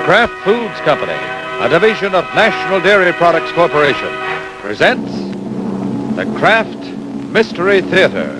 Kraft Foods Company, a division of National Dairy Products Corporation, presents the Kraft Mystery Theater.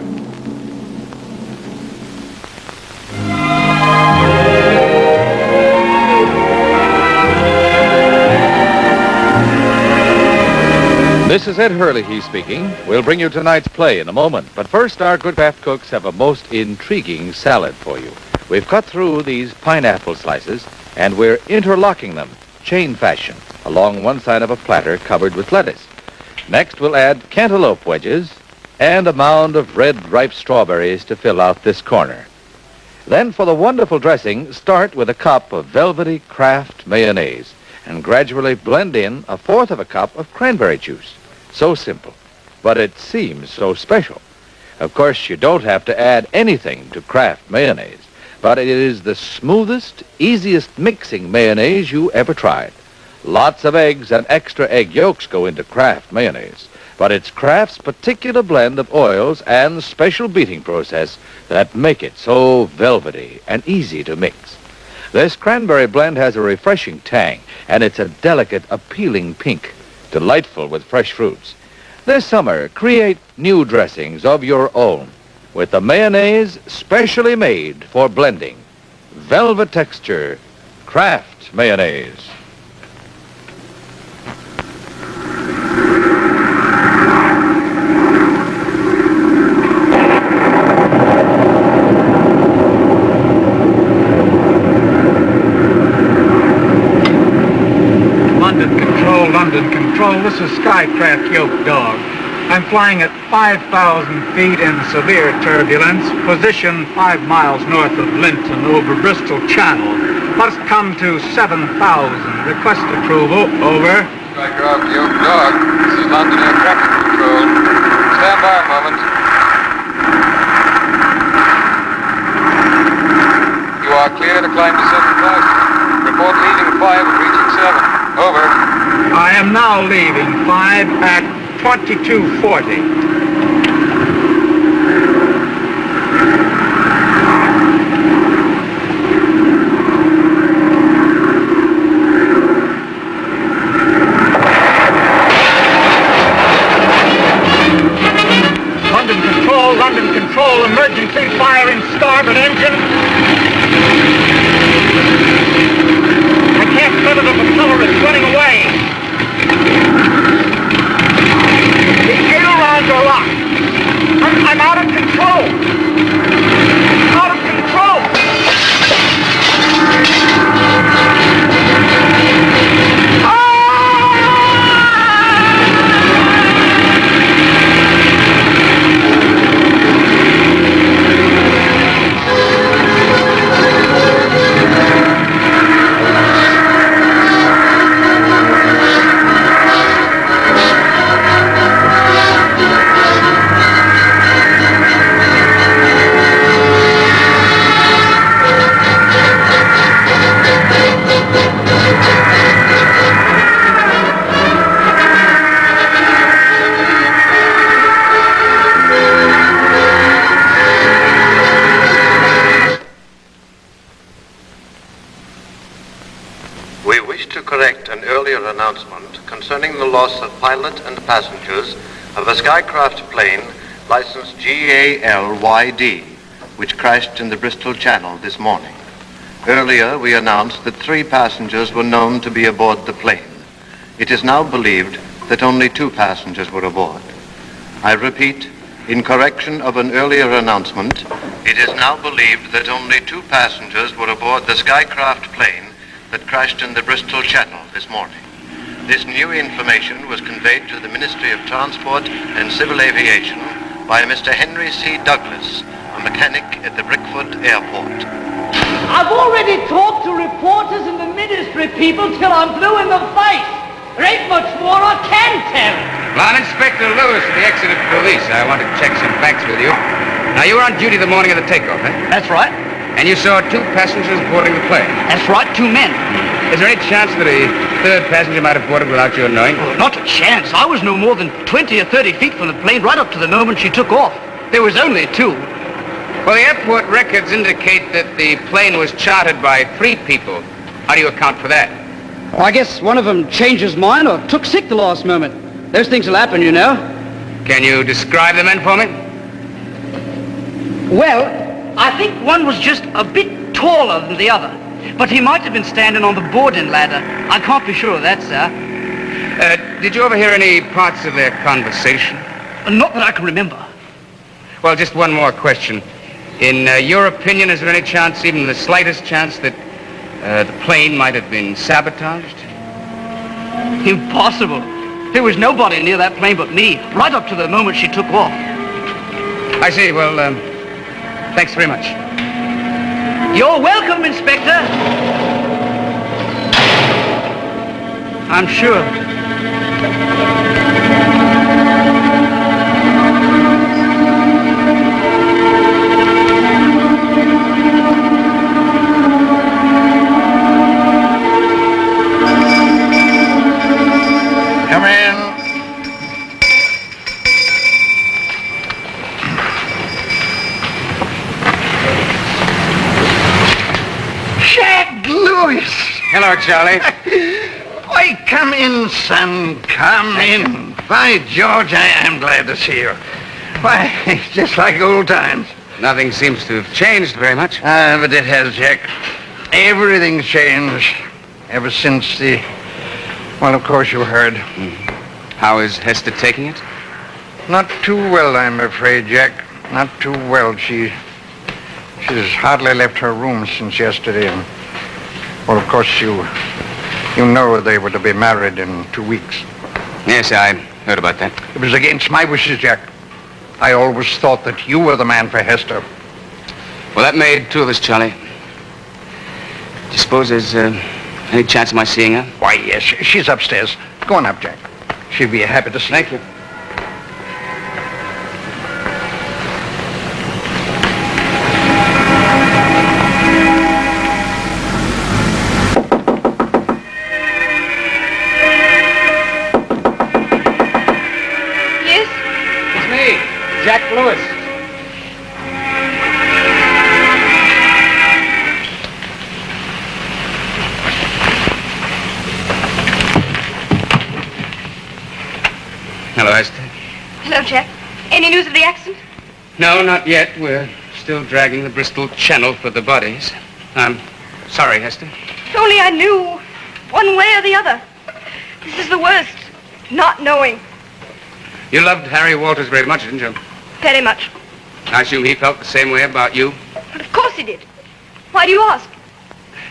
This is Ed Hurley speaking. We'll bring you tonight's play in a moment. But first, our good Kraft cooks have a most intriguing salad for you. We've cut through these pineapple slices, and we're interlocking them, chain fashion, along one side of a platter covered with lettuce. Next, we'll add cantaloupe wedges and a mound of red, ripe strawberries to fill out this corner. Then, for the wonderful dressing, start with a cup of velvety Kraft mayonnaise and gradually blend in a fourth of a cup of cranberry juice. So simple, but it seems so special. Of course, you don't have to add anything to Kraft mayonnaise, but it is the smoothest, easiest mixing mayonnaise you ever tried. Lots of eggs and extra egg yolks go into Kraft mayonnaise, but it's Kraft's particular blend of oils and special beating process that make it so velvety and easy to mix. This cranberry blend has a refreshing tang, and it's a delicate, appealing pink, delightful with fresh fruits. This summer, create new dressings of your own with the mayonnaise specially made for blending. Velvet texture, Kraft mayonnaise. London Control, this is Skycraft Yoke Dog. I'm flying at 5,000 feet in severe turbulence, position 5 miles north of Linton over Bristol Channel. Must come to 7,000. Request approval, over. Skycraft Yoke Dog, this is London Air Traffic Control. Stand by a moment. You are clear to climb to 7,000. Report leaving 5 and reaching 7. Over. I am now leaving 5 at 2240. London Control, emergency firing starboard engine. I can't settle the propeller, it's running away. The ailerons are locked. I'm out of control. Out of control. Announcement concerning the loss of pilot and passengers of a Skycraft plane licensed GALYD, which crashed in the Bristol Channel this morning. Earlier, we announced that 3 passengers were known to be aboard the plane. It is now believed that only 2 passengers were aboard. I repeat, in correction of an earlier announcement, it is now believed that only 2 passengers were aboard the Skycraft plane that crashed in the Bristol Channel this morning. This new information was conveyed to the Ministry of Transport and Civil Aviation by Mr. Henry C. Douglas, a mechanic at the Brickford Airport. I've already talked to reporters and the ministry people till I'm blue in the face. There ain't much more I can tell. Well, Inspector Lewis of the Exeter Police. I want to check some facts with you. Now, you were on duty the morning of the takeoff, eh? That's right. And you saw 2 passengers boarding the plane. That's right, 2 men. Is there any chance that a 3rd passenger might have boarded without your knowing? Oh, not a chance. I was no more than 20 or 30 feet from the plane right up to the moment she took off. There was only 2. Well, the airport records indicate that the plane was chartered by 3 people. How do you account for that? Well, I guess one of them changed his mind or took sick the last moment. Those things will happen, you know. Can you describe the men for me? Well, I think one was just a bit taller than the other. But he might have been standing on the boarding ladder. I can't be sure of that, sir. Did you overhear any parts of their conversation? Not that I can remember. Well, just one more question. In your opinion, is there any chance, even the slightest chance, that the plane might have been sabotaged? Impossible. There was nobody near that plane but me, right up to the moment she took off. I see. Well, thanks very much. You're welcome, Inspector. I'm sure. Come in. Jack Lewis. Hello, Charlie. Why, come in, son. Come in. By George, I am glad to see you. Why, it's just like old times. Nothing seems to have changed very much. But it has, Jack. Everything's changed ever since the... Well, of course you heard. How is Hester taking it? Not too well, I'm afraid, Jack. Not too well. She's hardly left her room since yesterday. And, well, of course, you know they were to be married in 2 weeks. Yes, I heard about that. It was against my wishes, Jack. I always thought that you were the man for Hester. Well, that made two of us, Charlie. Do you suppose there's any chance of my seeing her? Why, yes, she's upstairs. Go on up, Jack. She'll be happy to see you. Thank you. Yes? It's me, Jack Lewis. Hello, Hester. Hello, Jack. Any news of the accident? No, not yet. We're still dragging the Bristol Channel for the bodies. I'm sorry, Hester. If only I knew, one way or the other. This is the worst, not knowing. You loved Harry Walters very much, didn't you? Very much. I assume he felt the same way about you. But of course he did. Why do you ask?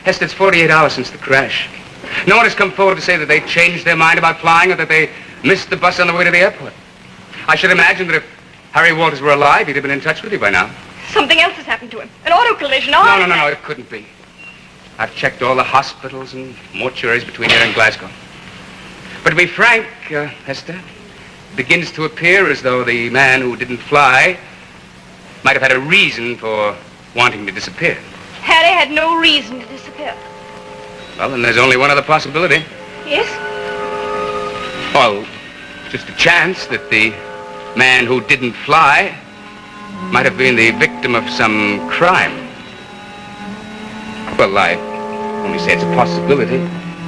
Hester, it's 48 hours since the crash. No one has come forward to say that they changed their mind about flying or that they missed the bus on the way to the airport. I should imagine that if Harry Walters were alive, he'd have been in touch with you by now. Something else has happened to him. An auto collision. No, it couldn't be. I've checked all the hospitals and mortuaries between here and Glasgow. But to be frank, Hester, it begins to appear as though the man who didn't fly might have had a reason for wanting to disappear. Harry had no reason to disappear. Well, then there's only one other possibility. Yes? Well, just a chance that the man who didn't fly might have been the victim of some crime. Well, I only say it's a possibility.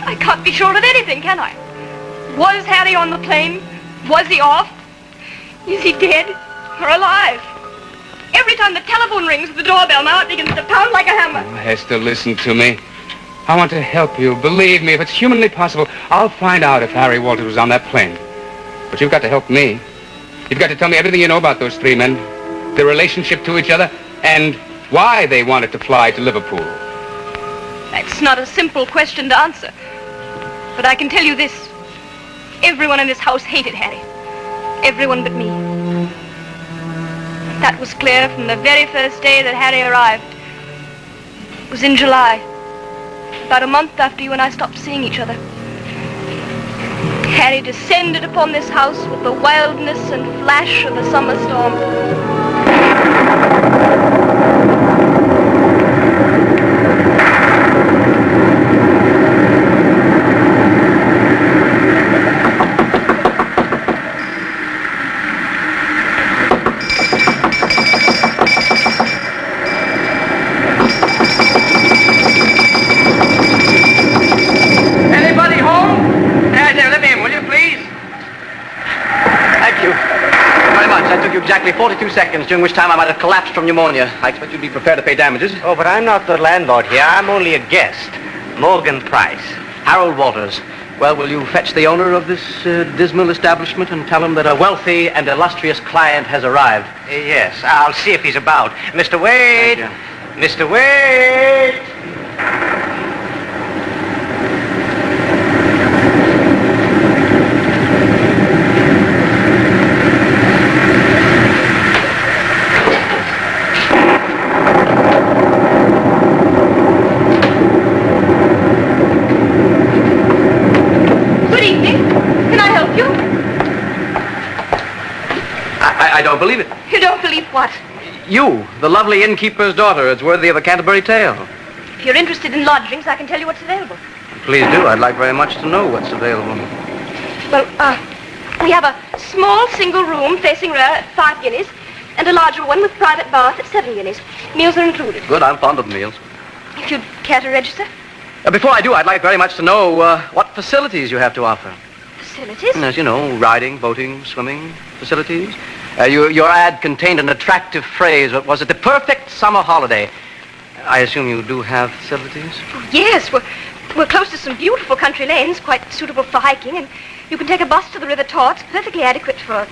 I can't be sure of anything, can I? Was Harry on the plane? Was he off? Is he dead or alive? Every time the telephone rings with the doorbell, now it begins to pound like a hammer. Oh, Hester, listen to me. I want to help you. Believe me, if it's humanly possible, I'll find out if Harry Walters was on that plane. But you've got to help me. You've got to tell me everything you know about those three men, their relationship to each other, and why they wanted to fly to Liverpool. That's not a simple question to answer. But I can tell you this. Everyone in this house hated Harry. Everyone but me. That was clear from the very first day that Harry arrived. It was in July, about a month after you and I stopped seeing each other. Harry descended upon this house with the wildness and flash of a summer storm. That took you exactly 42 seconds, during which time I might have collapsed from pneumonia. I expect you'd be prepared to pay damages. Oh, but I'm not the landlord here. I'm only a guest. Morgan Price. Harold Walters. Well, will you fetch the owner of this dismal establishment and tell him that a wealthy and illustrious client has arrived? Yes, I'll see if he's about. Mr. Wade! Mr. Wade! I don't believe it. You don't believe what? You, the lovely innkeeper's daughter. It's worthy of a Canterbury tale. If you're interested in lodgings, I can tell you what's available. Please do. I'd like very much to know what's available. Well, we have a small single room facing rear at 5 guineas and a larger one with private bath at 7 guineas. Meals are included. Good. I'm fond of meals. If you'd care to register. Before I do, I'd like very much to know what facilities you have to offer. Facilities? As you know, riding, boating, swimming facilities. Your ad contained an attractive phrase. What was it? The perfect summer holiday. I assume you do have facilities? Oh, yes. We're close to some beautiful country lanes, quite suitable for hiking, and you can take a bus to the River Taw. It's perfectly adequate for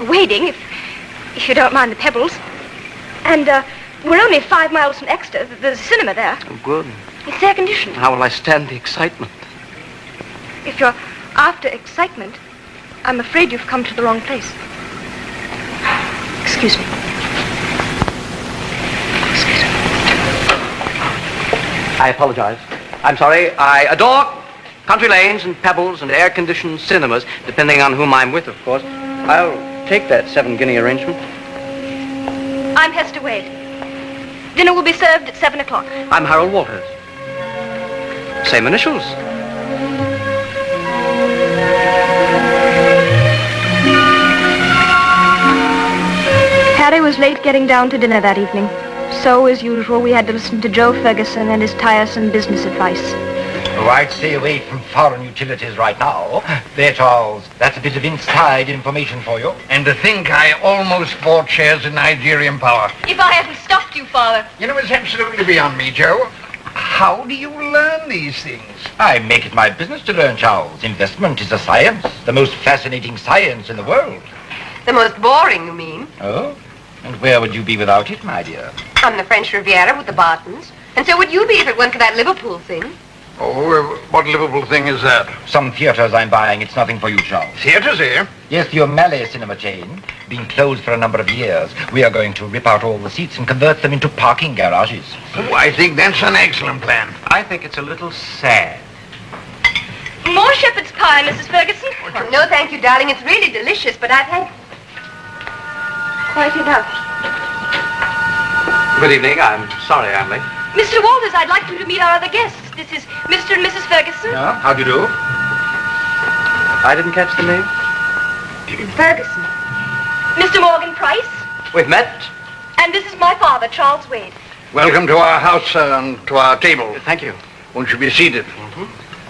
wading, if you don't mind the pebbles. And we're only 5 miles from Exeter. There's a cinema there. Oh, good. It's air-conditioned. How will I stand the excitement? If you're after excitement, I'm afraid you've come to the wrong place. Excuse me. I apologize. I'm sorry. I adore country lanes and pebbles and air-conditioned cinemas, depending on whom I'm with, of course. I'll take that 7 guinea arrangement. I'm Hester Wade. Dinner will be served at 7 o'clock. I'm Harold Walters. Same initials. Harry was late getting down to dinner that evening. So, as usual, we had to listen to Joe Ferguson and his tiresome business advice. Oh, I'd stay away from foreign utilities right now. There, Charles. That's a bit of inside information for you. And to think I almost bought shares in Nigerian Power. If I hadn't stopped you, Father. You know, it's absolutely beyond me, Joe. How do you learn these things? I make it my business to learn, Charles. Investment is a science, the most fascinating science in the world. The most boring, you mean? Oh? And where would you be without it, my dear? On the French Riviera with the Bartons. And so would you be if it weren't for that Liverpool thing. Oh, what Liverpool thing is that? Some theatres I'm buying. It's nothing for you, Charles. Theatres, eh? Yes, the O'Malley cinema chain. Been closed for a number of years. We are going to rip out all the seats and convert them into parking garages. Oh, I think that's an excellent plan. I think it's a little sad. More shepherd's pie, Mrs. Ferguson? Oh, no, thank you, darling. It's really delicious, but I've had quite enough. Good evening. I'm sorry I'm late. Mr. Walters, I'd like you to meet our other guests. This is Mr. and Mrs. Ferguson. Yeah, how do you do? I didn't catch the name. Ferguson. Mr. Morgan Price. We've met. And this is my father, Charles Wade. Welcome to our house and to our table. Thank you. Won't you be seated?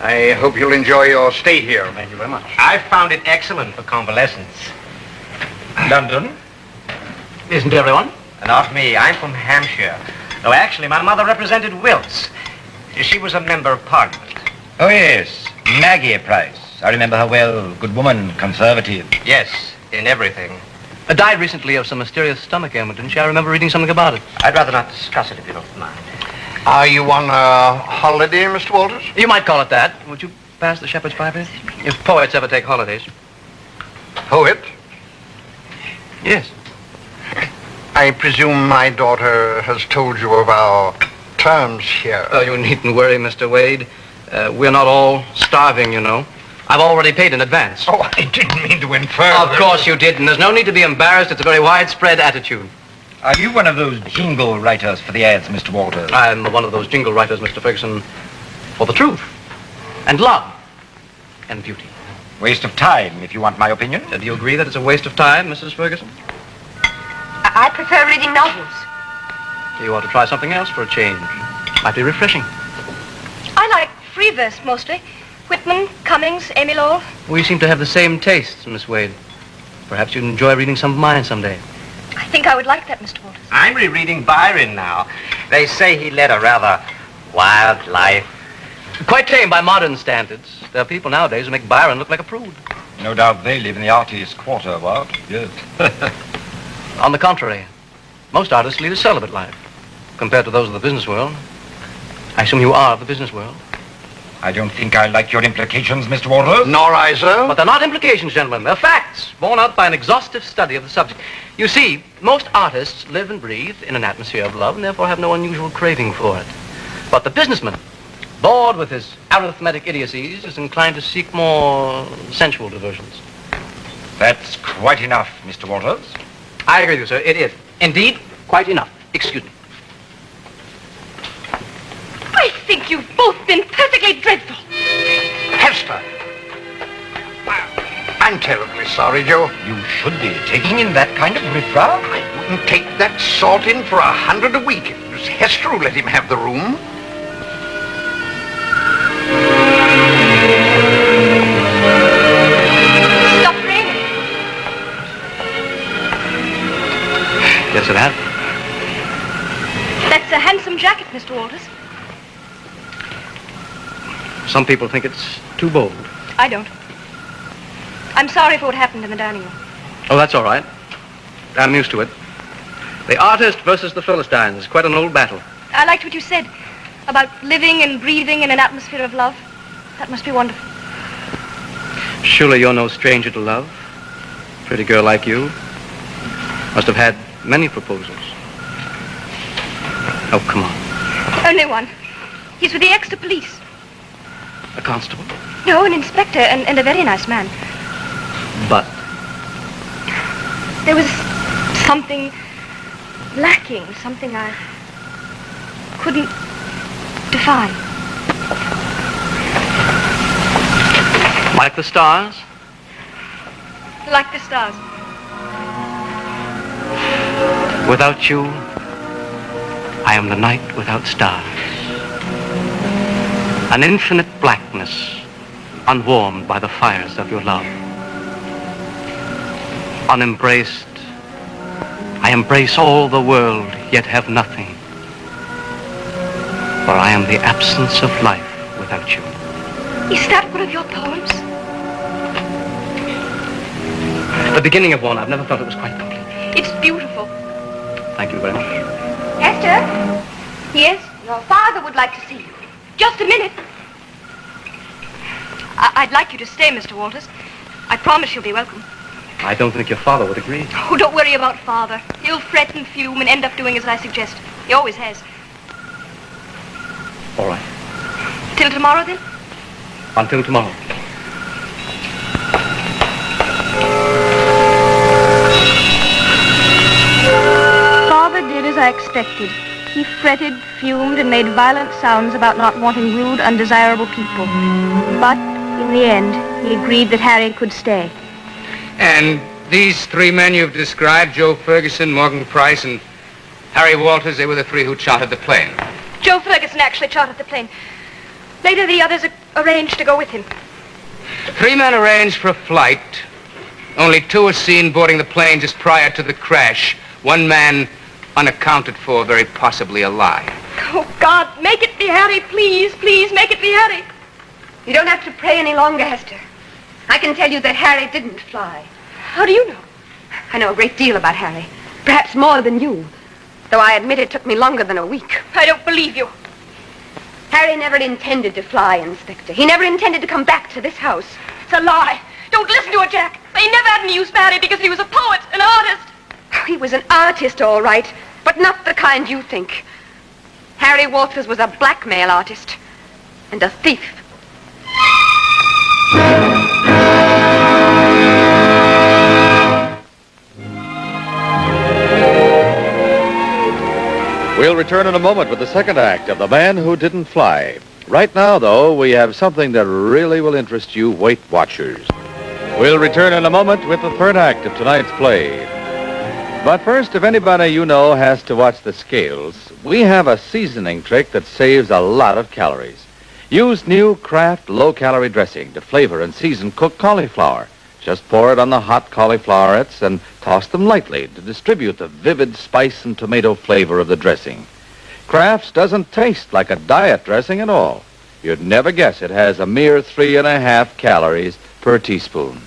I hope you'll enjoy your stay here. Thank you very much. I found it excellent for convalescence. London? Isn't everyone? Not me. I'm from Hampshire. No, actually, my mother represented Wilts. She was a member of Parliament. Oh, yes. Maggie Price. I remember her well. Good woman, conservative. Yes, in everything. Died recently of some mysterious stomach ailment, didn't she? I remember reading something about it. I'd rather not discuss it if you don't mind. Are you on a holiday, Mr. Walters? You might call it that. Would you pass the shepherd's pie, please? If poets ever take holidays. Poet? Yes. I presume my daughter has told you of our terms here. Oh, you needn't worry, Mr. Wade. We're not all starving, you know. I've already paid in advance. Oh, I didn't mean to infer. Of course you didn't. There's no need to be embarrassed. It's a very widespread attitude. Are you one of those jingle writers for the ads, Mr. Walters? I'm one of those jingle writers, Mr. Ferguson, for the truth and love and beauty. Waste of time, if you want my opinion. Do you agree that it's a waste of time, Mrs. Ferguson? I prefer reading novels. You ought to try something else for a change. Might be refreshing. I like free verse, mostly. Whitman, Cummings, Amy Lowell. We seem to have the same tastes, Miss Wade. Perhaps you'd enjoy reading some of mine someday. I think I would like that, Mr. Walters. I'm rereading Byron now. They say he led a rather wild life. Quite tame by modern standards. There are people nowadays who make Byron look like a prude. No doubt they live in the artist quarter, what? Yes. On the contrary, most artists lead a celibate life compared to those of the business world. I assume you are of the business world. I don't think I like your implications, Mr. Walters. Nor I, sir. But they're not implications, gentlemen. They're facts, borne out by an exhaustive study of the subject. You see, most artists live and breathe in an atmosphere of love and therefore have no unusual craving for it. But the businessman, bored with his arithmetic idiocies, is inclined to seek more sensual diversions. That's quite enough, Mr. Walters. I agree with you, sir. It is. Indeed, quite enough. Excuse me. I think you've both been perfectly dreadful. Hester. I'm terribly sorry, Joe. You should be taking in that kind of riffraff. I wouldn't take that sort in for 100 a week. It was Hester who let him have the room. Stop raining. Yes, it has. That's a handsome jacket, Mr. Walters. Some people think it's too bold. I don't. I'm sorry for what happened in the dining room. Oh, that's all right. I'm used to it. The artist versus the Philistines is quite an old battle. I liked what you said about living and breathing in an atmosphere of love. That must be wonderful. Surely you're no stranger to love. Pretty girl like you must have had many proposals. Oh, come on. Only one. He's with the extra police. A constable? No, an inspector and a very nice man. But there was something lacking, something I couldn't define. like the stars? Like the stars. Without you, I am the night without stars. An infinite blackness, unwarmed by the fires of your love. Unembraced, I embrace all the world, yet have nothing. For I am the absence of life without you. Is that one of your poems? The beginning of one. I've never felt it was quite complete. It's beautiful. Thank you very much. Esther? Yes? Your father would like to see you. Just a minute. I'd like you to stay, Mr. Walters. I promise you'll be welcome. I don't think your father would agree. Oh, don't worry about Father. He'll fret and fume and end up doing as I suggest. He always has. All right. Till tomorrow, then? Until tomorrow. Father did as I expected. He fretted, fumed, and made violent sounds about not wanting rude, undesirable people. But, in the end, he agreed that Harry could stay. And these three men you've described, Joe Ferguson, Morgan Price, and Harry Walters, they were the three who chartered the plane. Joe Ferguson actually chartered the plane. Later, the others arranged to go with him. Three men arranged for a flight. Only two were seen boarding the plane just prior to the crash. One man unaccounted for, very possibly alive. Oh, God, make it be Harry, please, please, make it be Harry. You don't have to pray any longer, Hester. I can tell you that Harry didn't fly. How do you know? I know a great deal about Harry. Perhaps more than you. Though I admit it took me longer than a week. I don't believe you. Harry never intended to fly, Inspector. He never intended to come back to this house. It's a lie. Don't listen to her, Jack. They never had any use for Harry because he was a poet, an artist. He was an artist, all right, but not the kind you think. Harry Walters was a blackmail artist and a thief. We'll return in a moment with the second act of The Man Who Didn't Fly. Right now, though, we have something that really will interest you Weight Watchers. We'll return in a moment with the third act of tonight's play. But first, if anybody you know has to watch the scales, we have a seasoning trick that saves a lot of calories. Use new Kraft low-calorie dressing to flavor and season cooked cauliflower. Just pour it on the hot cauliflowerettes and toss them lightly to distribute the vivid spice and tomato flavor of the dressing. Kraft's doesn't taste like a diet dressing at all. You'd never guess it has a mere 3.5 calories per teaspoon.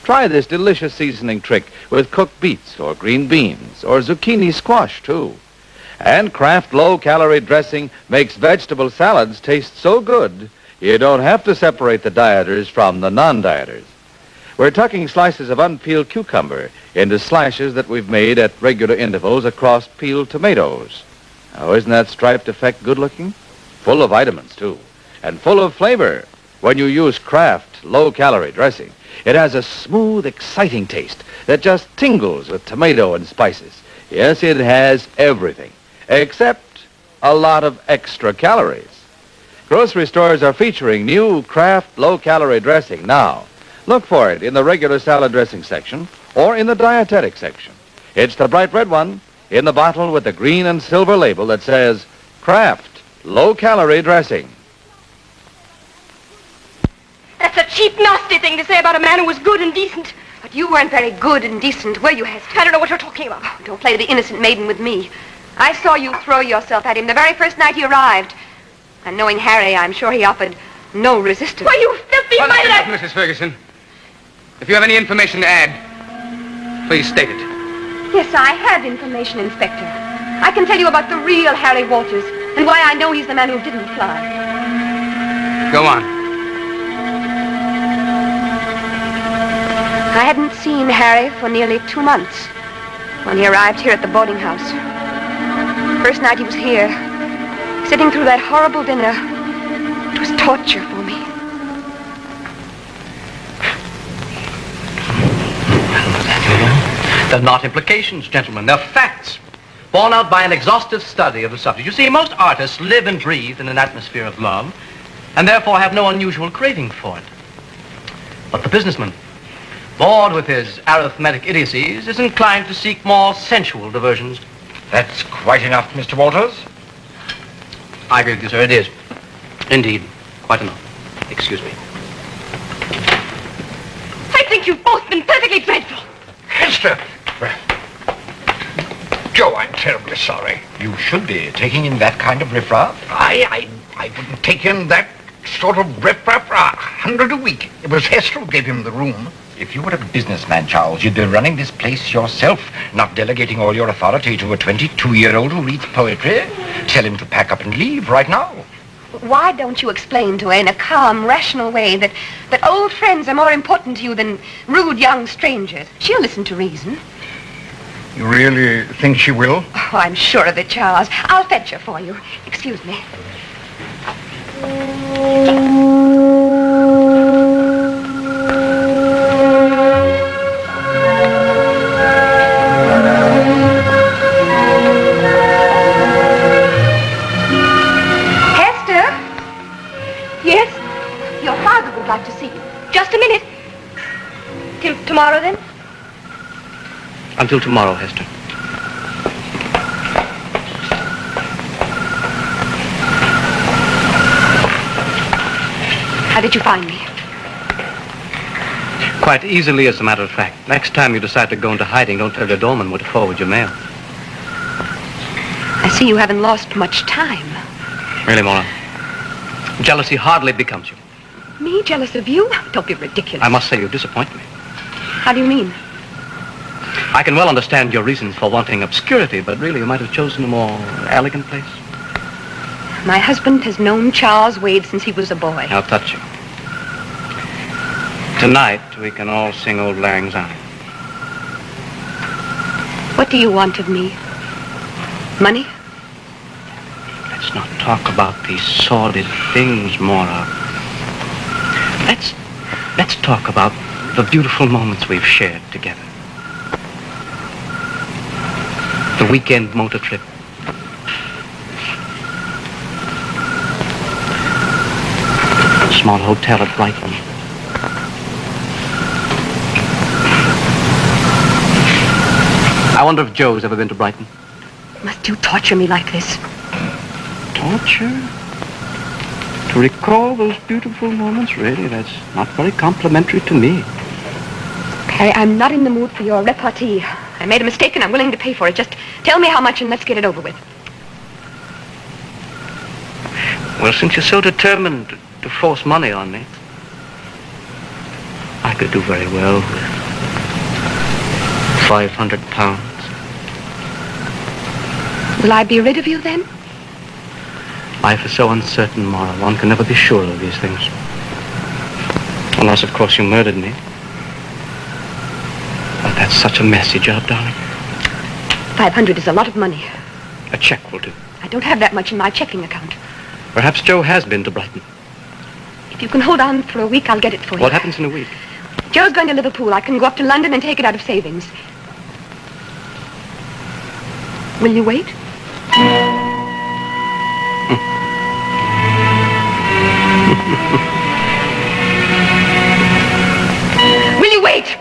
Try this delicious seasoning trick with cooked beets or green beans or zucchini squash, too. And Kraft low-calorie dressing makes vegetable salads taste so good, you don't have to separate the dieters from the non-dieters. We're tucking slices of unpeeled cucumber into slashes that we've made at regular intervals across peeled tomatoes. Oh, isn't that striped effect good-looking? Full of vitamins, too, and full of flavor. When you use Kraft low-calorie dressing, it has a smooth, exciting taste that just tingles with tomato and spices. Yes, it has everything, except a lot of extra calories. Grocery stores are featuring new Kraft low-calorie dressing now. Look for it in the regular salad dressing section or in the dietetic section. It's the bright red one in the bottle with the green and silver label that says Kraft low-calorie dressing. That's a cheap, nasty thing to say about a man who was good and decent. But you weren't very good and decent, were you, Hester? I don't know what you're talking about. Oh, don't play the innocent maiden with me. I saw you throw yourself at him the very first night he arrived. And knowing Harry, I'm sure he offered no resistance. Why, you filthy miser! Mrs. Ferguson, if you have any information to add, please state it. Yes, I have information, Inspector. I can tell you about the real Harry Walters and why I know he's the man who didn't fly. Go on. I hadn't seen Harry for nearly 2 months when he arrived here at the boarding house. First night he was here, sitting through that horrible dinner. It was torture for me. They're not implications, gentlemen. They're facts, borne out by an exhaustive study of the subject. You see, most artists live and breathe in an atmosphere of love, and therefore have no unusual craving for it. But the businessman, bored with his arithmetic idiocies, is inclined to seek more sensual diversions. That's quite enough, Mr. Walters. I agree with you, sir. It is. Indeed, quite enough. Excuse me. I think you've both been perfectly dreadful. Hester! Joe, I'm terribly sorry. You should be taking in that kind of riffraff. I wouldn't take in that sort of riffraff for $100 a week. It was Hester who gave him the room. If you were a businessman, Charles, you'd be running this place yourself, not delegating all your authority to a 22-year-old who reads poetry. Tell him to pack up and leave right now. Why don't you explain to her in a calm, rational way that old friends are more important to you than rude young strangers? She'll listen to reason. You really think she will? Oh, I'm sure of it, Charles. I'll fetch her for you. Excuse me. Would like to see you. Just a minute. Till tomorrow, then? Until tomorrow, Hester. How did you find me? Quite easily, as a matter of fact. Next time you decide to go into hiding, don't tell the doorman where to forward your mail. I see you haven't lost much time. Really, Mora, jealousy hardly becomes you. Me jealous of you? Don't be ridiculous. I must say you disappoint me. How do you mean? I can well understand your reasons for wanting obscurity, but really you might have chosen a more elegant place. My husband has known Charles Wade since he was a boy. How touching. Tonight, we can all sing Old Lang Syne. What do you want of me? Money? Let's not talk about these sordid things, Mora. Let's talk about the beautiful moments we've shared together. The weekend motor trip. Small hotel at Brighton. I wonder if Joe's ever been to Brighton. Must you torture me like this? Torture? To recall those beautiful moments, really, that's not very complimentary to me. Harry, I'm not in the mood for your repartee. I made a mistake and I'm willing to pay for it. Just tell me how much and let's get it over with. Well, since you're so determined to force money on me, I could do very well with £500. Will I be rid of you then? Life is so uncertain, Mara. One can never be sure of these things. Unless, of course, you murdered me. But that's such a messy job, darling. 500 is a lot of money. A check will do. I don't have that much in my checking account. Perhaps Joe has been to Brighton. If you can hold on for a week, I'll get it for you. What happens in a week? Joe's going to Liverpool. I can go up to London and take it out of savings. Will you wait? Will you wait?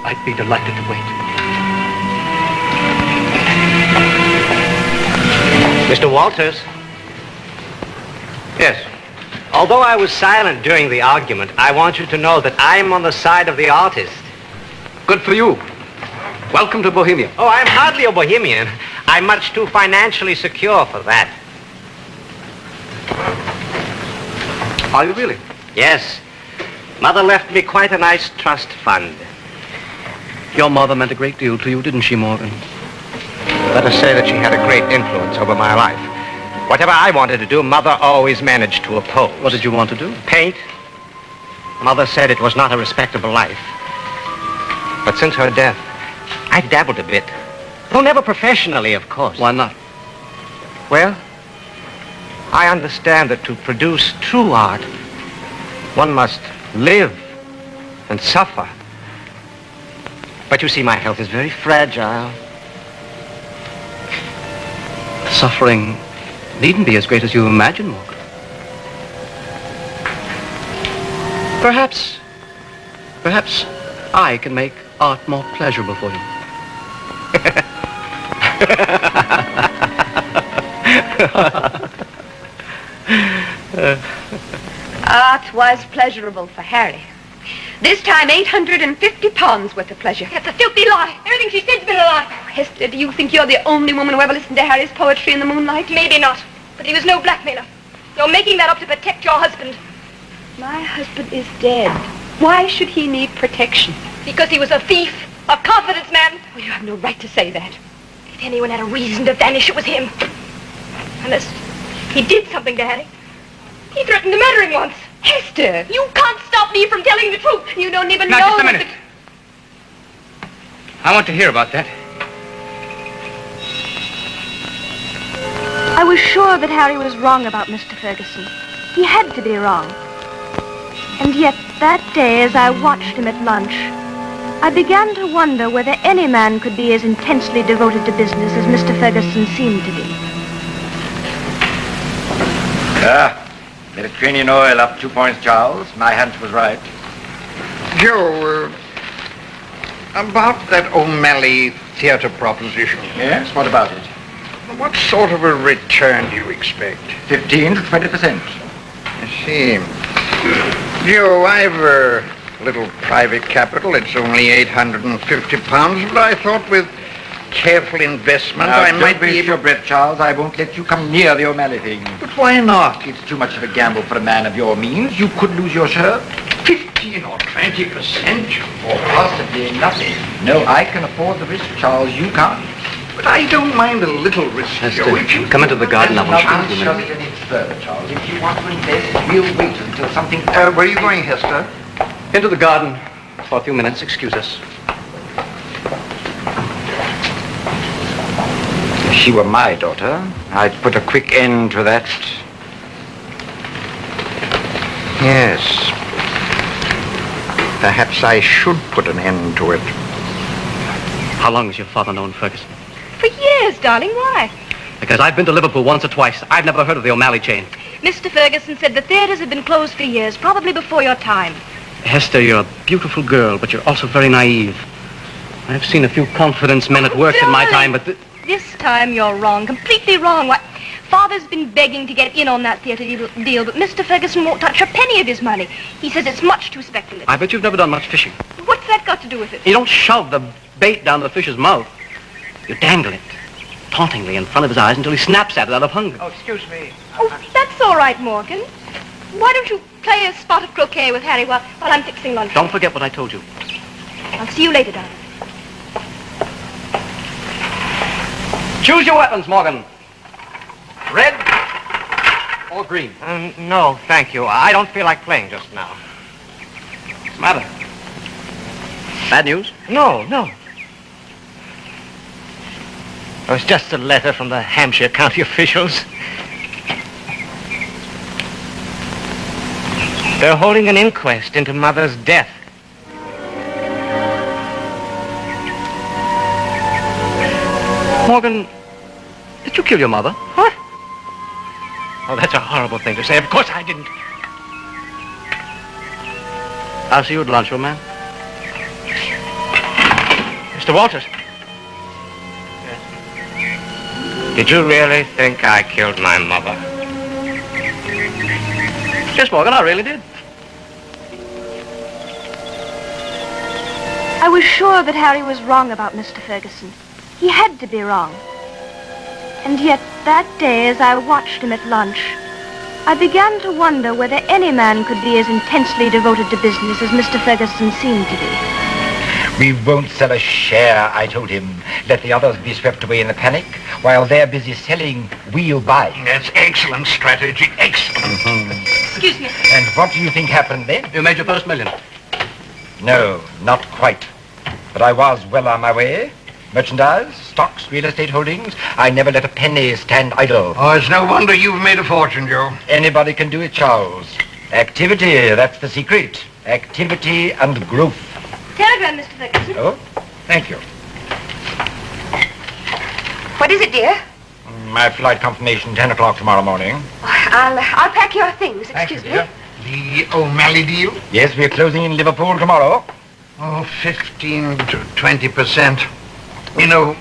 I'd be delighted to wait. Mr. Walters? Yes. Although I was silent during the argument, I want you to know that I'm on the side of the artist. Good for you. Welcome to Bohemia. Oh, I'm hardly a bohemian. I'm much too financially secure for that. Are you really? Yes. Mother left me quite a nice trust fund. Your mother meant a great deal to you, didn't she, Morgan? Let us say that she had a great influence over my life. Whatever I wanted to do, Mother always managed to oppose. What did you want to do? Paint. Mother said it was not a respectable life. But since her death, I dabbled a bit. Though never professionally, of course. Why not? Well, I understand that to produce true art, one must live and suffer. But you see, my health is very fragile. Suffering needn't be as great as you imagine, Morgan. Perhaps I can make art more pleasurable for you. Art was pleasurable for Harry. This time, £850 worth of pleasure. That's a filthy lie. Everything she said's been a lie. Hester, do you think you're the only woman who ever listened to Harry's poetry in the moonlight? Maybe not. But he was no blackmailer. You're making that up to protect your husband. My husband is dead. Why should he need protection? Because he was a thief, a confidence man. Oh, you have no right to say that. If anyone had a reason to vanish, it was him. Unless he did something to Harry. He threatened to murder him once. Hester! You can't stop me from telling the truth. You don't even Now, know... just a minute. I want to hear about that. I was sure that Harry was wrong about Mr. Ferguson. He had to be wrong. And yet, that day, as I watched him at lunch, I began to wonder whether any man could be as intensely devoted to business as Mr. Ferguson seemed to be. Mediterranean oil up 2 points, Charles. My hunch was right. Joe, about that O'Malley theatre proposition. Yes, what about it? What sort of a return do you expect? 15 to 20%. I see. Joe, I've a little private capital. It's only £850, but I thought with careful investment I might be able... your breath, Charles. I won't let you come near the O'Malley thing. But why not? It's too much of a gamble for a man of your means. You could lose your shirt. 15 or 20%? Or possibly nothing. No, I can afford the risk, Charles. You can't. But I don't mind a little risk, Joe. If you come into the garden, I want you I'll to show it any further, Charles. If you want to invest, we'll wait until something... where are you going, Hester? Into the garden for a few minutes. Excuse us. If she were my daughter, I'd put a quick end to that. Yes. Perhaps I should put an end to it. How long has your father known Ferguson? For years, darling. Why? Because I've been to Liverpool once or twice. I've never heard of the O'Malley chain. Mr. Ferguson said the theaters had been closed for years, probably before your time. Hester, you're a beautiful girl, but you're also very naive. I've seen a few confidence men at work in my time, but... This time you're wrong, completely wrong. Why, Father's been begging to get in on that theater deal, but Mr. Ferguson won't touch a penny of his money. He says it's much too speculative. I bet you've never done much fishing. What's that got to do with it? You don't shove the bait down the fish's mouth. You dangle it tauntingly in front of his eyes until he snaps at it out of hunger. Oh, excuse me. Oh, that's all right, Morgan. Why don't you play a spot of croquet with Harry while I'm fixing lunch? Don't forget what I told you. I'll see you later, darling. Choose your weapons, Morgan. Red or green? No, thank you. I don't feel like playing just now. What's the matter? Bad news? No. It was just a letter from the Hampshire County officials. They're holding an inquest into Mother's death. Morgan, did you kill your mother? What? Oh, that's a horrible thing to say. Of course I didn't. I'll see you at lunch, old man. Mr. Walters. Did you really think I killed my mother? Yes, Morgan, I really did. I was sure that Harry was wrong about Mr. Ferguson. He had to be wrong. And yet, that day, as I watched him at lunch, I began to wonder whether any man could be as intensely devoted to business as Mr. Ferguson seemed to be. We won't sell a share, I told him. Let the others be swept away in the panic. While they're busy selling, we'll buy. That's excellent strategy. Excellent. Excuse me. And what do you think happened then? You made your first million. No, not quite. But I was well on my way. Merchandise, stocks, real estate holdings. I never let a penny stand idle. Oh, it's no wonder you've made a fortune, Joe. Anybody can do it, Charles. Activity, that's the secret. Activity and growth. Telegram, Mr. Ferguson. Oh, thank you. What is it, dear? My flight confirmation, 10 o'clock tomorrow morning. I'll pack your things. Excuse me. The O'Malley deal? Yes, we're closing in Liverpool tomorrow. Oh, 15 to 20%. You know,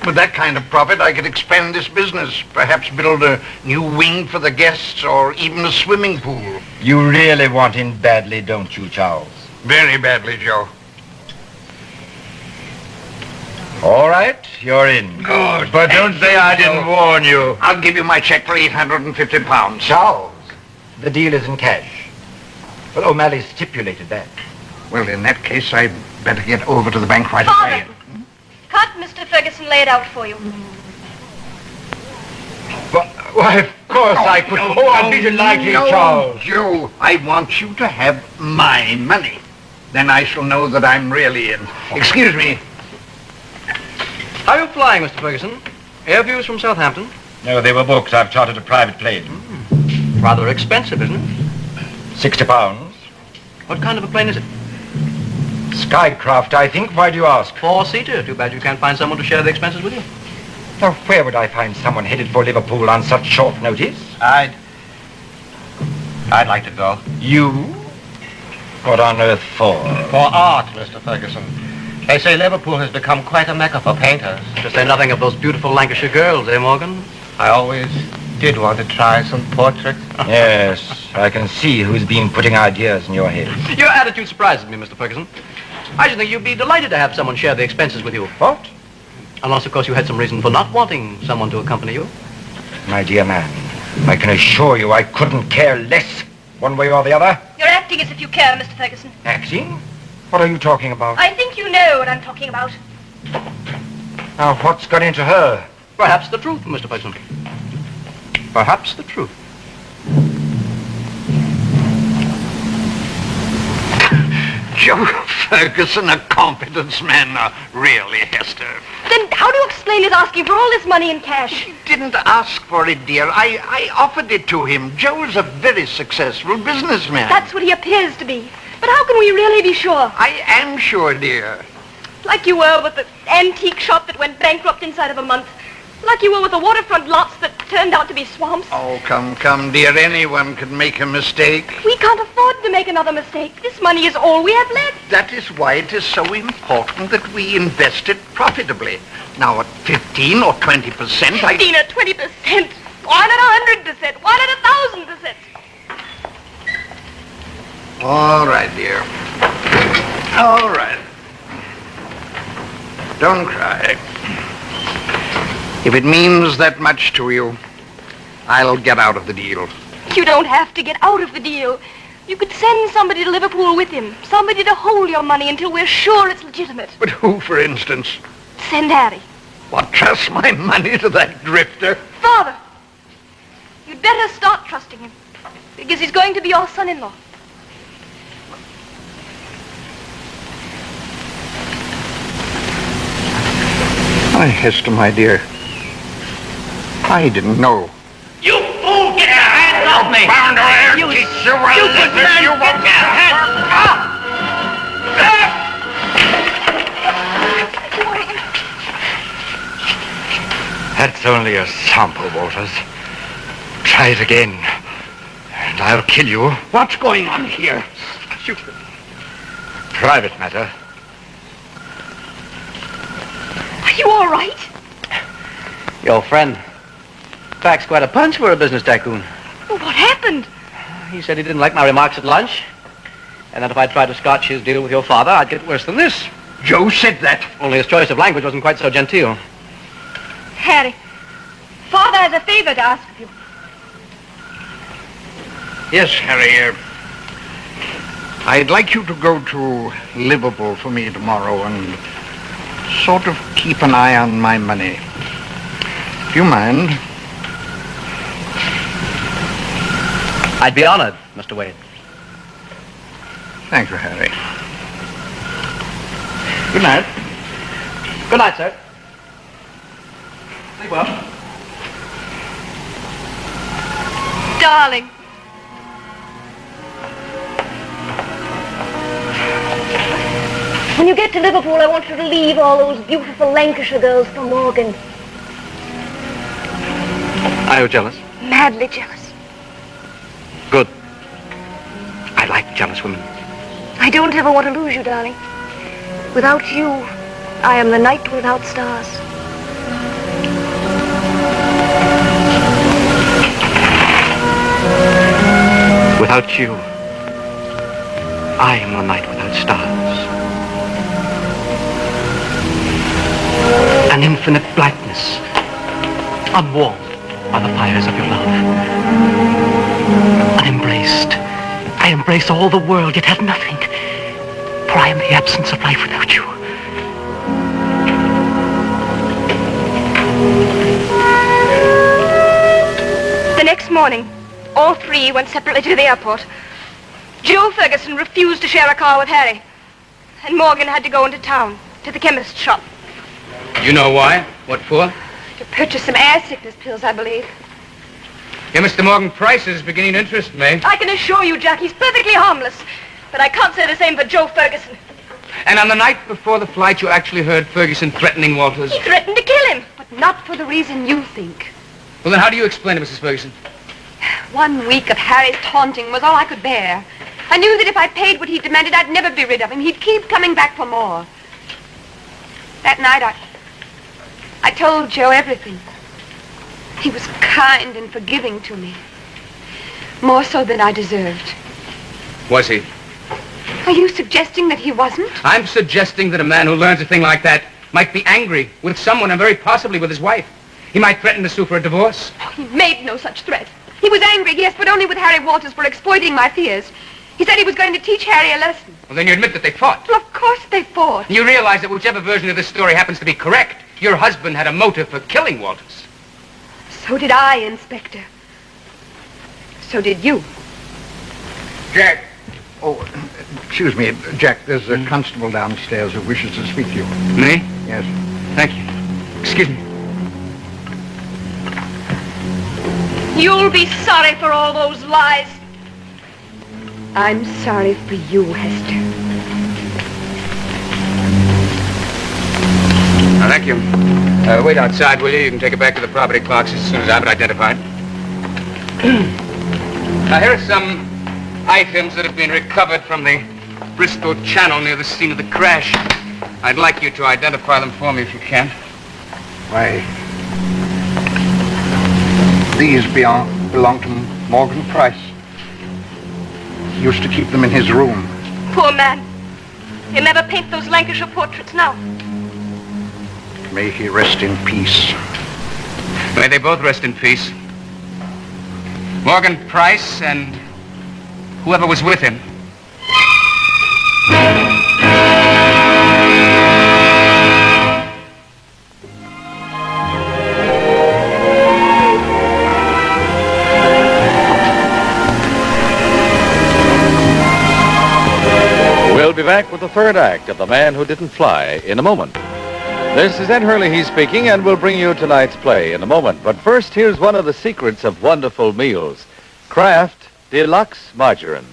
with that kind of profit, I could expand this business. Perhaps build a new wing for the guests or even a swimming pool. You really want in badly, don't you, Charles? Very badly, Joe. All right, you're in. Good. But don't say I didn't warn you. I'll give you my check for £850. Charles, the deal is in cash. Well, O'Malley stipulated that. Well, in that case, I'd better get over to the bank right Father, away. can't Mr. Ferguson lay it out for you? Why, of course I could. I'd be delighted, Charles. Joe, I want you to have my money. Then I shall know that I'm really in. Excuse me. How are you flying, Mr. Ferguson? Air views from Southampton? No, they were booked. I've chartered a private plane. Rather expensive, isn't it? £60. What kind of a plane is it? Skycraft, I think. Why do you ask? Four-seater. Too bad you can't find someone to share the expenses with you. Now, where would I find someone headed for Liverpool on such short notice? I'd like to go. You? What on earth for? For art, Mr. Ferguson. They say Liverpool has become quite a mecca for painters. To say nothing of those beautiful Lancashire girls, eh, Morgan? I always did want to try some portraits. Yes, I can see who's been putting ideas in your head. Your attitude surprises me, Mr. Ferguson. I should think you'd be delighted to have someone share the expenses with you. What? Unless, of course, you had some reason for not wanting someone to accompany you. My dear man, I can assure you I couldn't care less one way or the other. You're acting as if you care, Mr. Ferguson. Acting? What are you talking about? I think you know what I'm talking about. Now, what's got into her? Perhaps the truth, Mr. Ferguson. Perhaps the truth. Joe Ferguson, a confidence man. Really, Hester. Then how do you explain his asking for all this money in cash? He didn't ask for it, dear. I offered it to him. Joe's a very successful businessman. That's what he appears to be. But how can we really be sure? I am sure, dear. Like you were with the antique shop that went bankrupt inside of a month. Like you were with the waterfront lots that turned out to be swamps. Oh, come, dear. Anyone could make a mistake. We can't afford to make another mistake. This money is all we have left. That is why it is so important that we invest it profitably. Now, at 15 or 20%, 15 or 20%. Why not 100%? Why not 1,000%? All right, dear. All right. Don't cry. If it means that much to you, I'll get out of the deal. You don't have to get out of the deal. You could send somebody to Liverpool with him. Somebody to hold your money until we're sure it's legitimate. But who, for instance? Send Harry. What, trust my money to that drifter? Father, you'd better start trusting him, because he's going to be your son-in-law. Why, Hester, my dear, I didn't know. You fool! Get your hands off me! Bounder, You teach you well, stupid this man! you Get won't your hands off! That's only a sample, Walters. Try it again, and I'll kill you. What's going on here? Private matter. Are you all right? Your friend packs quite a punch for a business tycoon. Well, what happened? He said he didn't like my remarks at lunch, and that if I tried to scotch his deal with your father, I'd get worse than this. Joe said that. Only his choice of language wasn't quite so genteel. Harry, Father has a favor to ask of you. Yes, Harry. I'd like you to go to Liverpool for me tomorrow and sort of keep an eye on my money. If you mind. I'd be honored, Mr. Wade. Thank you, Harry. Good night. Good night, sir. Sleep well. Darling. When you get to Liverpool, I want you to leave all those beautiful Lancashire girls for Morgan. Are you jealous? Madly jealous. Good. I like jealous women. I don't ever want to lose you, darling. Without you, I am the night without stars. Without you, I am the night without stars. An infinite blackness, unwarmed by the fires of your love. Unembraced, I embrace all the world, yet have nothing, for I am the absence of life without you. The next morning, all three went separately to the airport. Joe Ferguson refused to share a car with Harry, and Morgan had to go into town, to the chemist's shop. You know why? What for? To purchase some air sickness pills, I believe. Yeah, Mr. Morgan Price is beginning to interest me. I can assure you, Jack, he's perfectly harmless. But I can't say the same for Joe Ferguson. And on the night before the flight, you actually heard Ferguson threatening Walters? He threatened to kill him. But not for the reason you think. Well, then how do you explain it, Mrs. Ferguson? 1 week of Harry's taunting was all I could bear. I knew that if I paid what he demanded, I'd never be rid of him. He'd keep coming back for more. That night, I told Joe everything. He was kind and forgiving to me. More so than I deserved. Was he? Are you suggesting that he wasn't? I'm suggesting that a man who learns a thing like that might be angry with someone, and very possibly with his wife. He might threaten to sue for a divorce. Oh, he made no such threat. He was angry, yes, but only with Harry Walters for exploiting my fears. He said he was going to teach Harry a lesson. Well, then you admit that they fought. Well, of course they fought. You realize that whichever version of this story happens to be correct, your husband had a motive for killing Walters. So did I, Inspector. So did you. Jack. Oh, excuse me, Jack. There's a constable downstairs who wishes to speak to you. Me? Yes. Thank you. Excuse me. You'll be sorry for all those lies. I'm sorry for you, Hester. Oh, thank you. Wait outside, will you? You can take it back to the property clerks as soon as I've it identified. Now, here are some items that have been recovered from the Bristol Channel near the scene of the crash. I'd like you to identify them for me if you can. Why, these belong to Morgan Price. He used to keep them in his room. Poor man. He'll never paint those Lancashire portraits now. May he rest in peace. May they both rest in peace. Morgan Price and whoever was with him. We'll be back with the third act of The Man Who Didn't Fly in a moment. This is Ed Hurley, he's speaking, and we'll bring you tonight's play in a moment. But first, here's one of the secrets of wonderful meals. Kraft Deluxe Margarine.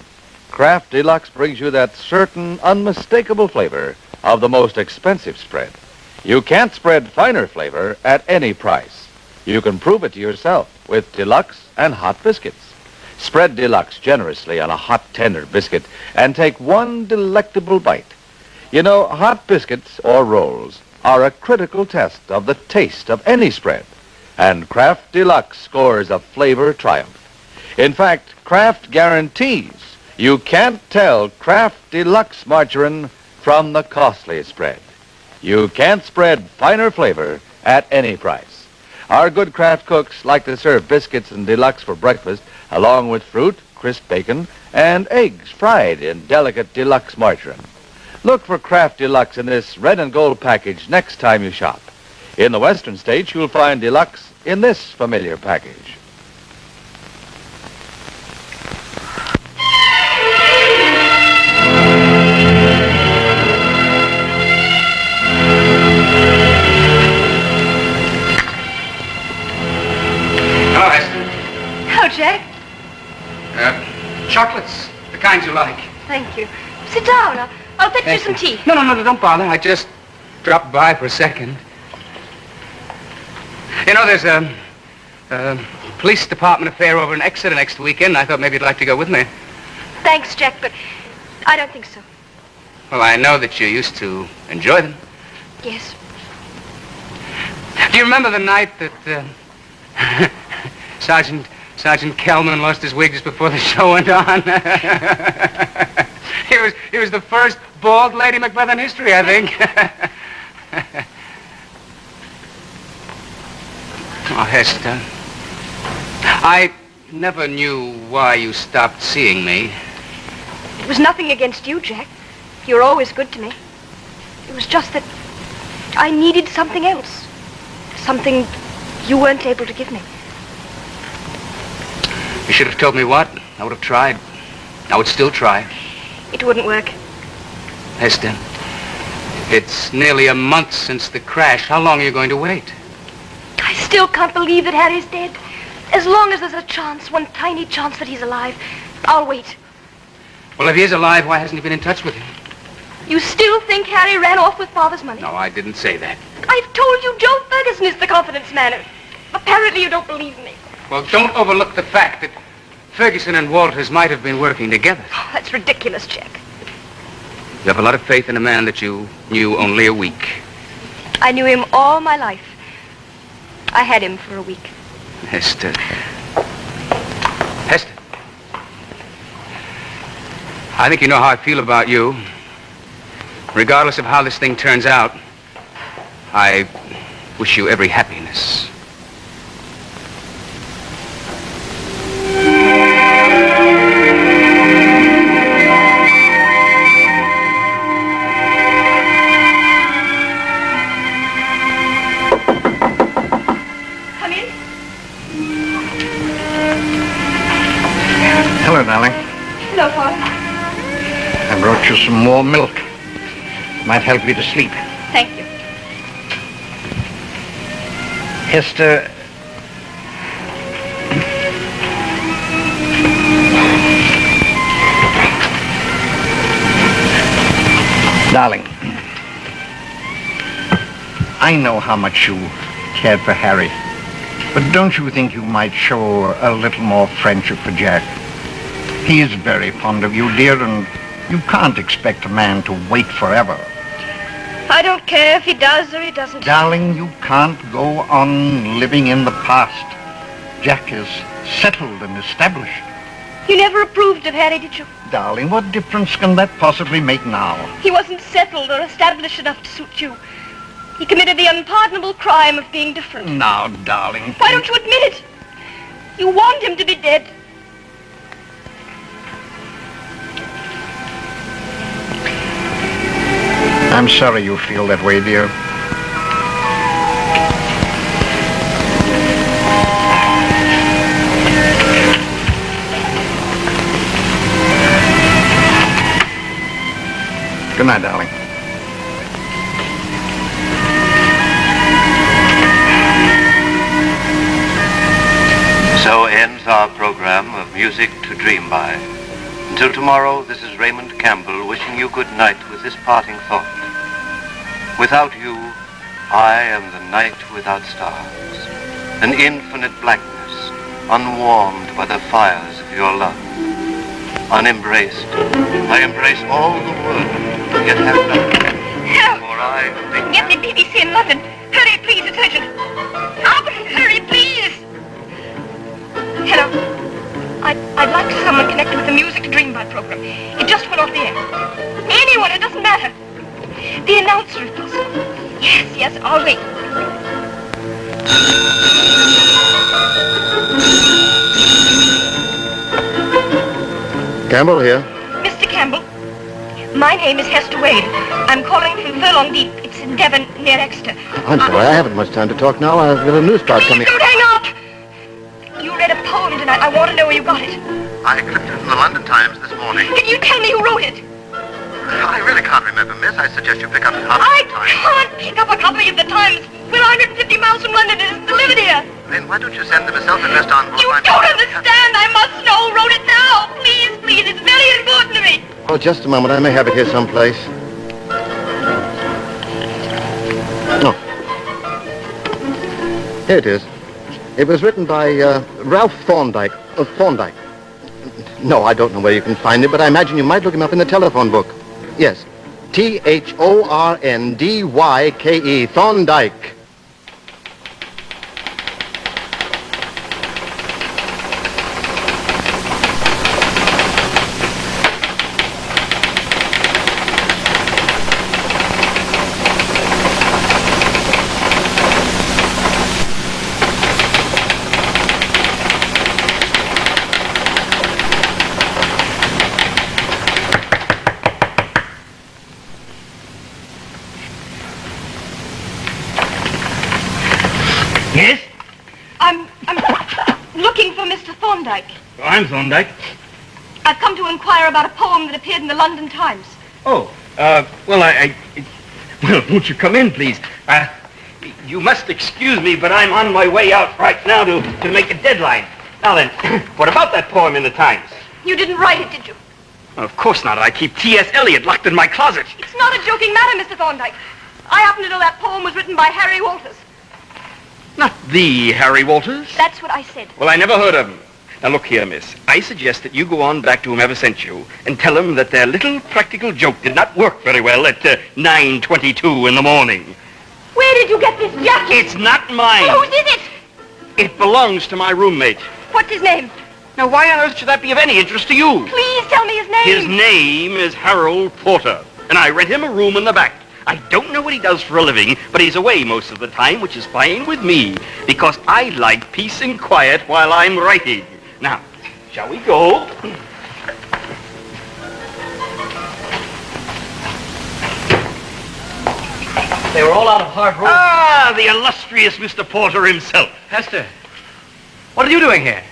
Kraft Deluxe brings you that certain, unmistakable flavor of the most expensive spread. You can't spread finer flavor at any price. You can prove it to yourself with Deluxe and hot biscuits. Spread Deluxe generously on a hot, tender biscuit and take one delectable bite. You know, hot biscuits or rolls are a critical test of the taste of any spread. And Kraft Deluxe scores a flavor triumph. In fact, Kraft guarantees you can't tell Kraft Deluxe margarine from the costly spread. You can't spread finer flavor at any price. Our good Kraft cooks like to serve biscuits and Deluxe for breakfast, along with fruit, crisp bacon, and eggs fried in delicate Deluxe margarine. Look for Kraft Deluxe in this red and gold package next time you shop. In the western states, you'll find Deluxe in this familiar package. Hello, Hester. Hello, Jack. Chocolates, the kinds you like. Thank you. Sit down. I'll fetch you some tea. No, don't bother. I just dropped by for a second. You know, there's a police department affair over in Exeter next weekend. I thought maybe you'd like to go with me. Thanks, Jack, but I don't think so. Well, I know that you used to enjoy them. Yes. Do you remember the night that Sergeant Kelman lost his wig just before the show went on? He was the first bald Lady Macbeth in history, I think. Oh, Hester, I never knew why you stopped seeing me. It was nothing against you, Jack. You were always good to me. It was just that I needed something else. Something you weren't able to give me. You should have told me what. I would have tried. I would still try. It wouldn't work. Hester, it's nearly a month since the crash. How long are you going to wait? I still can't believe that Harry's dead. As long as there's a chance, one tiny chance that he's alive, I'll wait. Well, if he is alive, why hasn't he been in touch with him? You still think Harry ran off with Father's money? No, I didn't say that. I've told you Joe Ferguson is the confidence man. Apparently you don't believe me. Well, don't overlook the fact that Ferguson and Walters might have been working together. Oh, that's ridiculous, Jack. You have a lot of faith in a man that you knew only a week. I knew him all my life. I had him for a week. Hester. I think you know how I feel about you. Regardless of how this thing turns out, I wish you every happiness. Hello, darling. Hello, Father. I brought you some more milk. Might help you to sleep. Thank you. Hester, darling, I know how much you cared for Harry, but don't you think you might show a little more friendship for Jack? He is very fond of you, dear, and you can't expect a man to wait forever. I don't care if he does or he doesn't. Darling, you can't go on living in the past. Jack is settled and established. You never approved of Harry, did you? Darling, what difference can that possibly make now? He wasn't settled or established enough to suit you. He committed the unpardonable crime of being different. Now, darling. Why don't you admit it? You want him to be dead. I'm sorry you feel that way, dear. Good night, darling. So ends our program of Music to Dream By. Until tomorrow, this is Raymond Campbell wishing you good night with this parting thought. Without you, I am the night without stars, an infinite blackness, unwarmed by the fires of your love. Unembraced, I embrace all the world, yet have nothing. Help! For I think... Get the BBC in London. Hurry, please, attention. Albert, hurry, please. Hello. I'd like someone connected with the Music to Dream By program. It just went off the air. Anyone, it doesn't matter. The announcer, if possible. Yes, I'll wait. Campbell here. Mr. Campbell, my name is Hester Wade. I'm calling from Furlong Deep. It's in Devon, near Exeter. I'm sorry, I haven't much time to talk now. I've got a news part coming. Don't hang up! You read a poem tonight. I want to know where you got it. I clipped it from the London Times this morning. Can you tell me who wrote it? I really can't remember, miss. I suggest you pick up a copy I of the Times. can't pick up a copy of the Times. We're 150 miles from London. It isn't delivered here. Then why don't you send them a self-addressed envelope? You don't understand. I must know who wrote it now. Please. It's very important to me. Oh, just a moment. I may have it here someplace. Oh. Here it is. It was written by Ralph Thorndyke. Thorndyke. No, I don't know where you can find it, but I imagine you might look him up in the telephone book. Yes. Thorndye. Thorndyke. Yes? I'm looking for Mr. Thorndyke. Oh, I'm Thorndyke. I've come to inquire about a poem that appeared in the London Times. Oh, well, won't you come in, please? You must excuse me, but I'm on my way out right now to make a deadline. Now then, what about that poem in the Times? You didn't write it, did you? Of course not. I keep T.S. Eliot locked in my closet. It's not a joking matter, Mr. Thorndyke. I happen to know that poem was written by Harry Walters. Not the Harry Walters? That's what I said. Well, I never heard of him. Now, look here, miss. I suggest that you go on back to whomever sent you and tell him that their little practical joke did not work very well at 9:22 in the morning. Where did you get this jacket? It's not mine. Well, whose is it? It belongs to my roommate. What's his name? Now, why on earth should that be of any interest to you? Please tell me his name. His name is Harold Porter, and I rent him a room in the back. I don't know what he does for a living, but he's away most of the time, which is fine with me, because I like peace and quiet while I'm writing. Now, shall we go? They were all out of hard rope. Ah, the illustrious Mr. Porter himself. Hester, what are you doing here?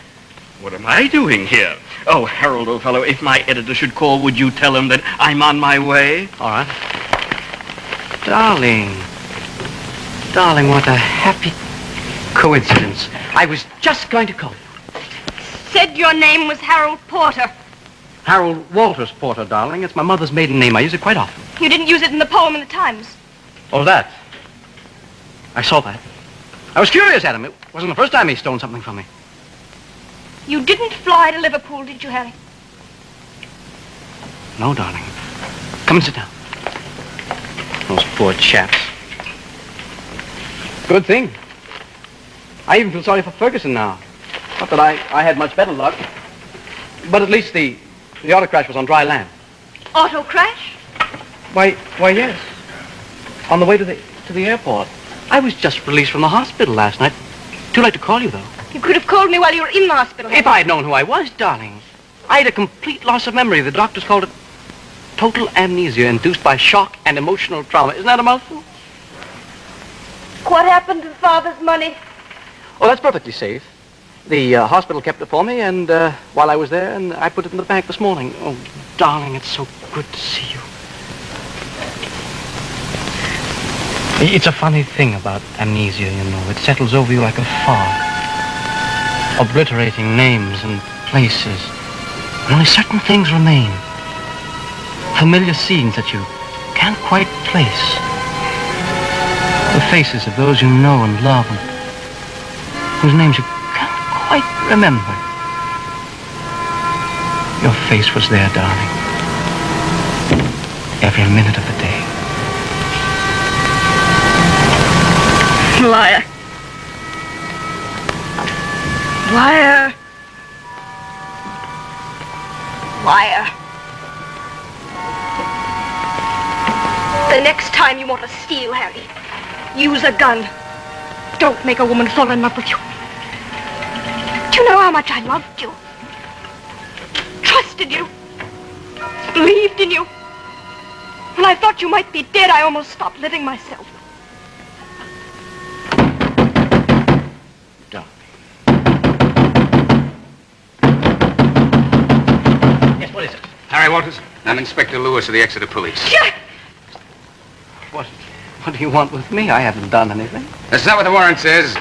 What am I doing here? Oh, Harold, old fellow, if my editor should call, would you tell him that I'm on my way? All right. Darling, what a happy coincidence. I was just going to call you. Said your name was Harold Porter. Harold Walters Porter, darling. It's my mother's maiden name. I use it quite often. You didn't use it in the poem in the Times. Oh, that. I saw that. I was curious at him. It wasn't the first time he stole something from me. You didn't fly to Liverpool, did you, Harry? No, darling. Come and sit down. Those poor chaps. Good thing. I even feel sorry for Ferguson now. Not that I had much better luck. But at least the auto crash was on dry land. Auto crash? Why, yes. On the way to the airport. I was just released from the hospital last night. Too late to call you, though. You could have called me while you were in the hospital. If I had known who I was, darling. I had a complete loss of memory. The doctors called it total amnesia induced by shock and emotional trauma. Isn't that a mouthful? What happened to Father's money? Oh, that's perfectly safe. The hospital kept it for me, and while I was there, and I put it in the bank this morning. Oh, darling, it's so good to see you. It's a funny thing about amnesia, you know. It settles over you like a fog, obliterating names and places. And only certain things remain. Familiar scenes that you can't quite place. The faces of those you know and love and whose names you can't quite remember. Your face was there, darling. Every minute of the day. Liar. Liar. Liar. The next time you want to steal, Harry, use a gun. Don't make a woman fall in love with you. Do you know how much I loved you? Trusted you. Believed in you. When I thought you might be dead, I almost stopped living myself. Yes, what is it? Harry Walters, I'm Inspector Lewis of the Exeter Police. Jack! What do you want with me? I haven't done anything. That's not what the warrant says.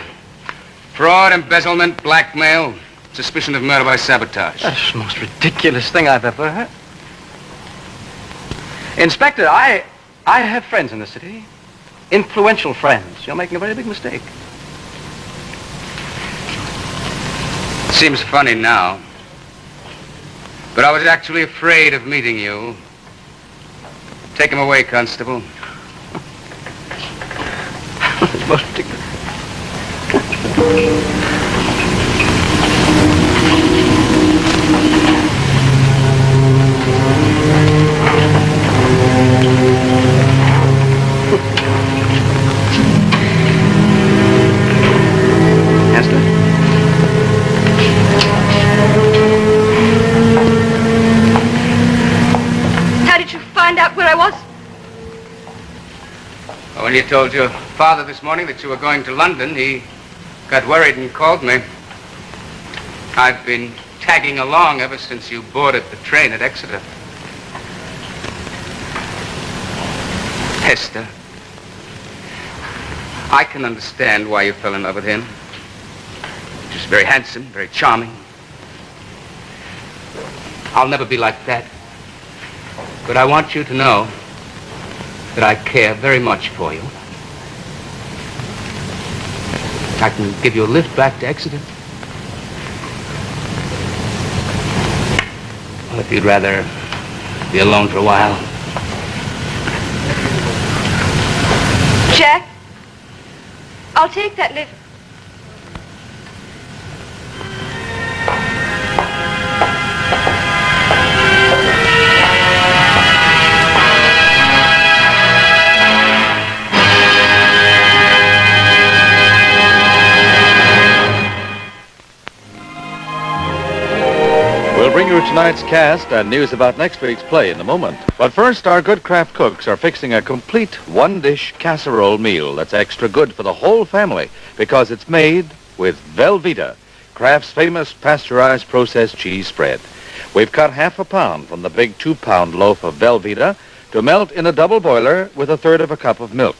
Fraud, embezzlement, blackmail, suspicion of murder by sabotage. That's the most ridiculous thing I've ever heard. Inspector, I have friends in the city. Influential friends. You're making a very big mistake. Seems funny now. But I was actually afraid of meeting you. Take him away, Constable. Most ridiculous. How did you find out where I was? When you told your father this morning that you were going to London, he got worried and called me. I've been tagging along ever since you boarded the train at Exeter. Hester, I can understand why you fell in love with him. Just very handsome, very charming. I'll never be like that. But I want you to know that I care very much for you. I can give you a lift back to Exeter. Well, if you'd rather be alone for a while. Jack, I'll take that lift. We'll bring you tonight's cast and news about next week's play in a moment. But first, our good Kraft cooks are fixing a complete one-dish casserole meal that's extra good for the whole family because it's made with Velveeta, Kraft's famous pasteurized processed cheese spread. We've cut half a pound from the big 2-pound loaf of Velveeta to melt in a double boiler with 1/3 cup of milk.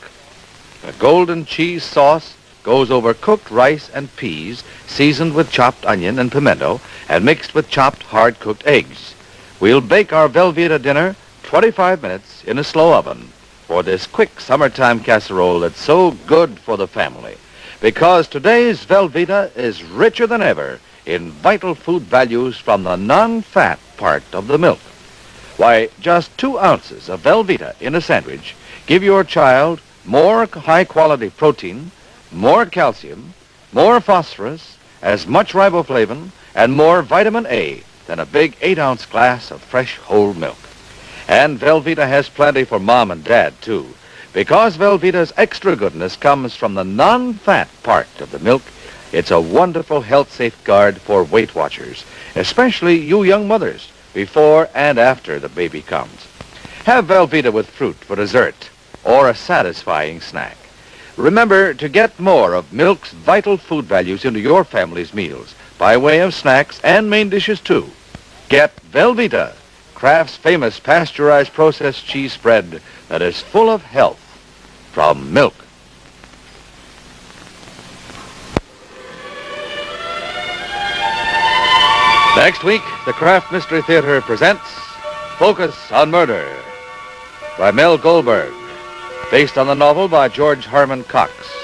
The golden cheese sauce goes over cooked rice and peas, seasoned with chopped onion and pimento, and mixed with chopped hard-cooked eggs. We'll bake our Velveeta dinner 25 minutes in a slow oven for this quick summertime casserole that's so good for the family. Because today's Velveeta is richer than ever in vital food values from the non-fat part of the milk. Why, just 2 ounces of Velveeta in a sandwich give your child more high-quality protein, more calcium, more phosphorus, as much riboflavin, and more vitamin A than a big 8-ounce glass of fresh whole milk. And Velveeta has plenty for Mom and Dad, too, because Velveeta's extra goodness comes from the non-fat part of the milk. It's a wonderful health safeguard for Weight Watchers, especially you young mothers, before and after the baby comes. Have Velveeta with fruit for dessert or a satisfying snack. Remember to get more of milk's vital food values into your family's meals by way of snacks and main dishes, too. Get Velveeta, Kraft's famous pasteurized processed cheese spread that is full of health from milk. Next week, the Kraft Mystery Theater presents Focus on Murder by Mel Goldberg, based on the novel by George Harmon Cox.